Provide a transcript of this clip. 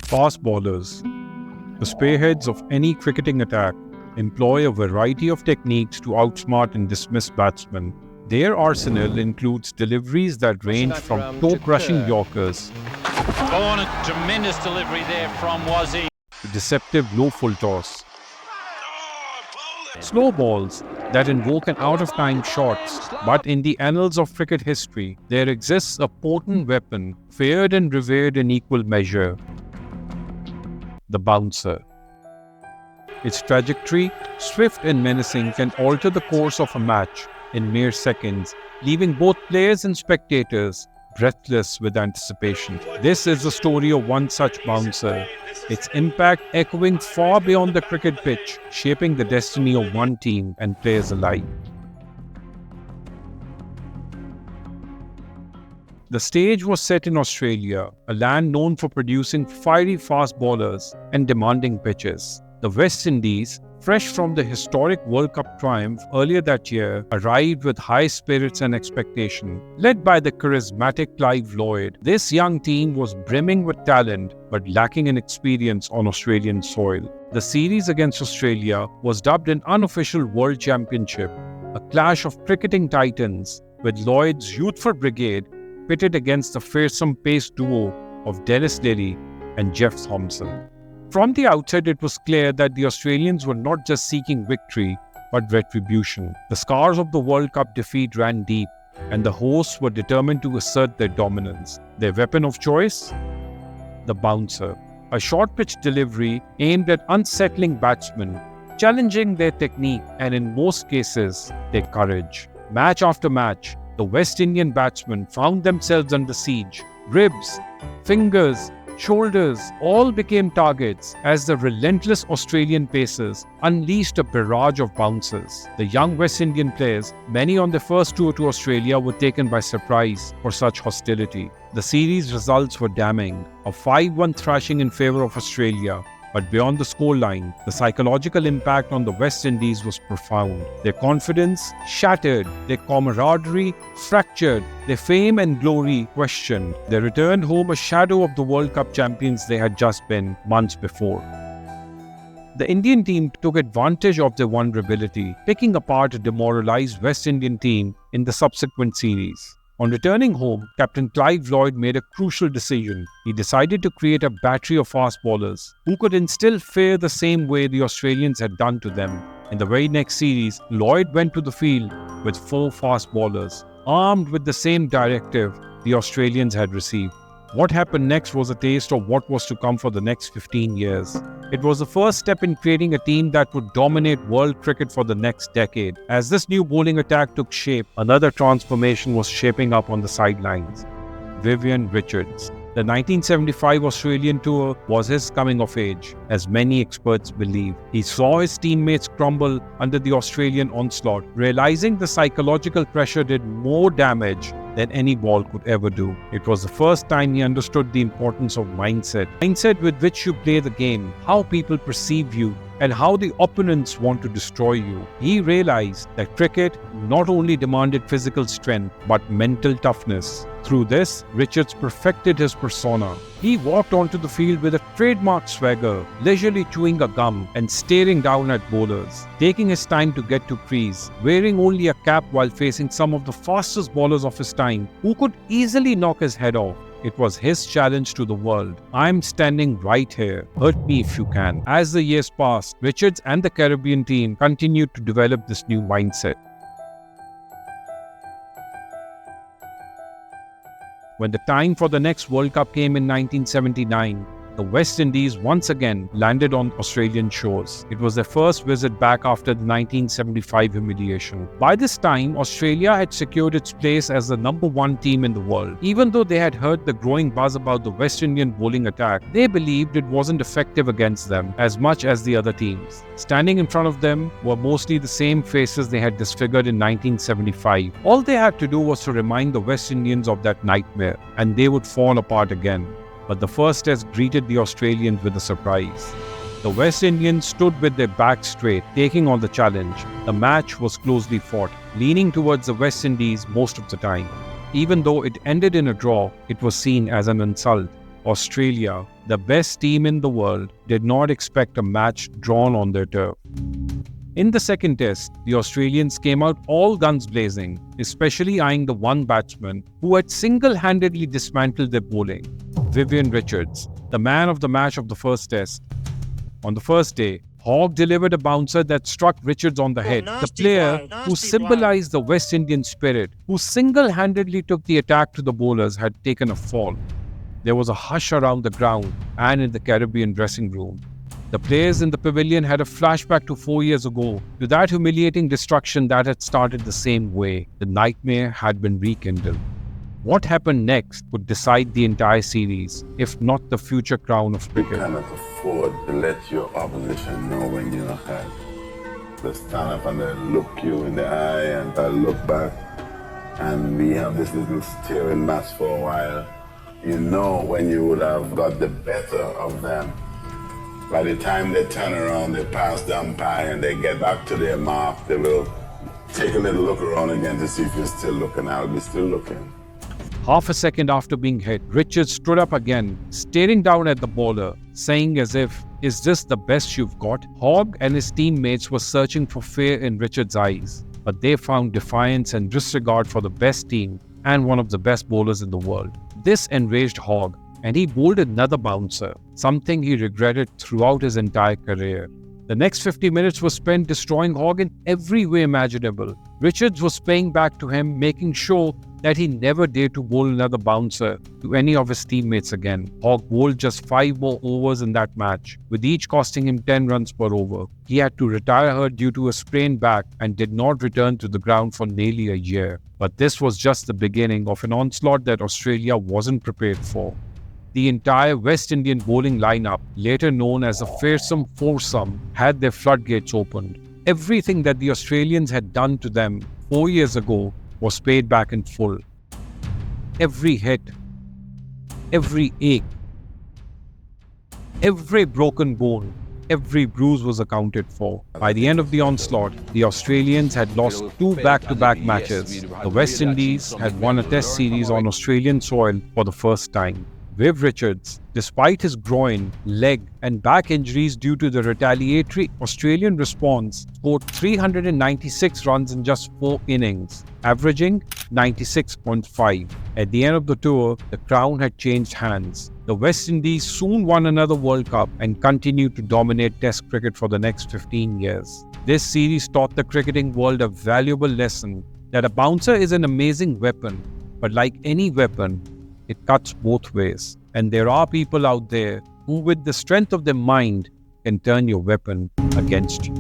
Fast bowlers, the spearheads of any cricketing attack, employ a variety of techniques to outsmart and dismiss batsmen. Their arsenal includes deliveries that range from toe-crushing yorkers a tremendous delivery there from Wazir to deceptive low full toss. Slow balls that invoke an out-of-time shots, but in the annals of cricket history, there exists a potent weapon, feared and revered in equal measure: the bouncer. Its trajectory, swift and menacing, can alter the course of a match in mere seconds, leaving both players and spectators breathless with anticipation. This is the story of one such bouncer, its impact echoing far beyond the cricket pitch, shaping the destiny of one team and players alike. The stage was set in Australia, a land known for producing fiery fast bowlers and demanding pitches. The West Indies, fresh from the historic World Cup triumph earlier that year, arrived with high spirits and expectation. Led by the charismatic Clive Lloyds, this young team was brimming with talent but lacking in experience on Australian soil. The series against Australia was dubbed an unofficial World Championship, a clash of cricketing titans, with Lloyd's youthful brigade pitted against the fearsome pace duo of Lillie and Jeff Thomson. From the outset, it was clear that the Australians were not just seeking victory, but retribution. The scars of the World Cup defeat ran deep, and the hosts were determined to assert their dominance. Their weapon of choice? The bouncer. A short-pitch delivery aimed at unsettling batsmen, challenging their technique and, in most cases, their courage. Match after match, the West Indian batsmen found themselves under siege. Ribs, fingers, shoulders all became targets as the relentless Australian pacers unleashed a barrage of bouncers. The young West Indian players, many on their first tour to Australia, were taken by surprise for such hostility. The series results were damning, a 5-1 thrashing in favour of Australia. But beyond the scoreline, the psychological impact on the West Indies was profound. Their confidence shattered, their camaraderie fractured, their fame and glory questioned. They returned home a shadow of the World Cup champions they had just been months before. The Indian team took advantage of their vulnerability, picking apart a demoralised West Indian team in the subsequent series. On returning home, Captain Clive Lloyds made a crucial decision. He decided to create a battery of fast bowlers who could instill fear the same way the Australians had done to them. In the very next series, Lloyd went to the field with 4 fast bowlers, armed with the same directive the Australians had received. What happened next was a taste of what was to come for the next 15 years. It was the first step in creating a team that would dominate world cricket for the next decade. As this new bowling attack took shape, another transformation was shaping up on the sidelines. Viv Richards. The 1975 Australian tour was his coming of age, as many experts believe. He saw his teammates crumble under the Australian onslaught, realizing the psychological pressure did more damage than any ball could ever do. It was the first time he understood the importance of mindset. Mindset with which you play the game, how people perceive you, and how the opponents want to destroy you. He realized that cricket not only demanded physical strength, but mental toughness. Through this, Richards perfected his persona. He walked onto the field with a trademark swagger, leisurely chewing a gum and staring down at bowlers, taking his time to get to crease, wearing only a cap while facing some of the fastest bowlers of his time, who could easily knock his head off. It was his challenge to the world. I'm standing right here. Hurt me if you can. As the years passed, Richards and the Caribbean team continued to develop this new mindset. When the time for the next World Cup came in 1979, the West Indies once again landed on Australian shores. It was their first visit back after the 1975 humiliation. By this time, Australia had secured its place as the number 1 team in the world. Even though they had heard the growing buzz about the West Indian bowling attack, they believed it wasn't effective against them as much as the other teams. Standing in front of them were mostly the same faces they had disfigured in 1975. All they had to do was to remind the West Indians of that nightmare, and they would fall apart again. But the first test greeted the Australians with a surprise. The West Indians stood with their backs straight, taking on the challenge. The match was closely fought, leaning towards the West Indies most of the time. Even though it ended in a draw, it was seen as an insult. Australia, the best team in the world, did not expect a match drawn on their turf. In the second test, the Australians came out all guns blazing, especially eyeing the one batsman who had single-handedly dismantled their bowling, Viv Richards, the man of the match of the first test. On the first day, Hogg delivered a bouncer that struck Richards on the head, the player who symbolized the West Indian spirit, who single-handedly took the attack to the bowlers, had taken a fall. There was a hush around the ground and in the Caribbean dressing room. The players in the pavilion had a flashback to 4 years ago, to that humiliating destruction that had started the same way. The nightmare had been rekindled. What happened next would decide the entire series, if not the future crown of cricket. You cannot afford to let your opposition know when you're ahead. They stand up and they look you in the eye and they look back, and we have this little staring match for a while. You know when you would have got the better of them. By the time they turn around, they pass the umpire and they get back to their mark, they will take a little look around again to see if you're still looking. I'll be still looking. Half a second after being hit, Richards stood up again, staring down at the bowler, saying as if, "Is this the best you've got?" Hogg and his teammates were searching for fear in Richards' eyes, but they found defiance and disregard for the best team and one of the best bowlers in the world. This enraged Hogg, and he bowled another bouncer, something he regretted throughout his entire career. The next 50 minutes were spent destroying Hogg in every way imaginable. Richards was paying back to him, making sure that he never dared to bowl another bouncer to any of his teammates again. Hogg bowled just 5 more overs in that match, with each costing him 10 runs per over. He had to retire her due to a sprained back and did not return to the ground for nearly a year. But this was just the beginning of an onslaught that Australia wasn't prepared for. The entire West Indian bowling lineup, later known as the fearsome foursome, had their floodgates opened. Everything that the Australians had done to them 4 years ago was paid back in full. Every hit, every ache, every broken bone, every bruise was accounted for. By the end of the onslaught, the Australians had lost 2 back-to-back matches. The West Indies had won a test series on Australian soil for the first time. Viv Richards, despite his groin, leg and back injuries due to the retaliatory Australian response, scored 396 runs in just 4 innings, averaging 96.5. At the end of the tour, the crown had changed hands. The West Indies soon won another World Cup and continued to dominate Test cricket for the next 15 years. This series taught the cricketing world a valuable lesson that a bouncer is an amazing weapon, but like any weapon, it cuts both ways. And there are people out there who, with the strength of their mind, can turn your weapon against you.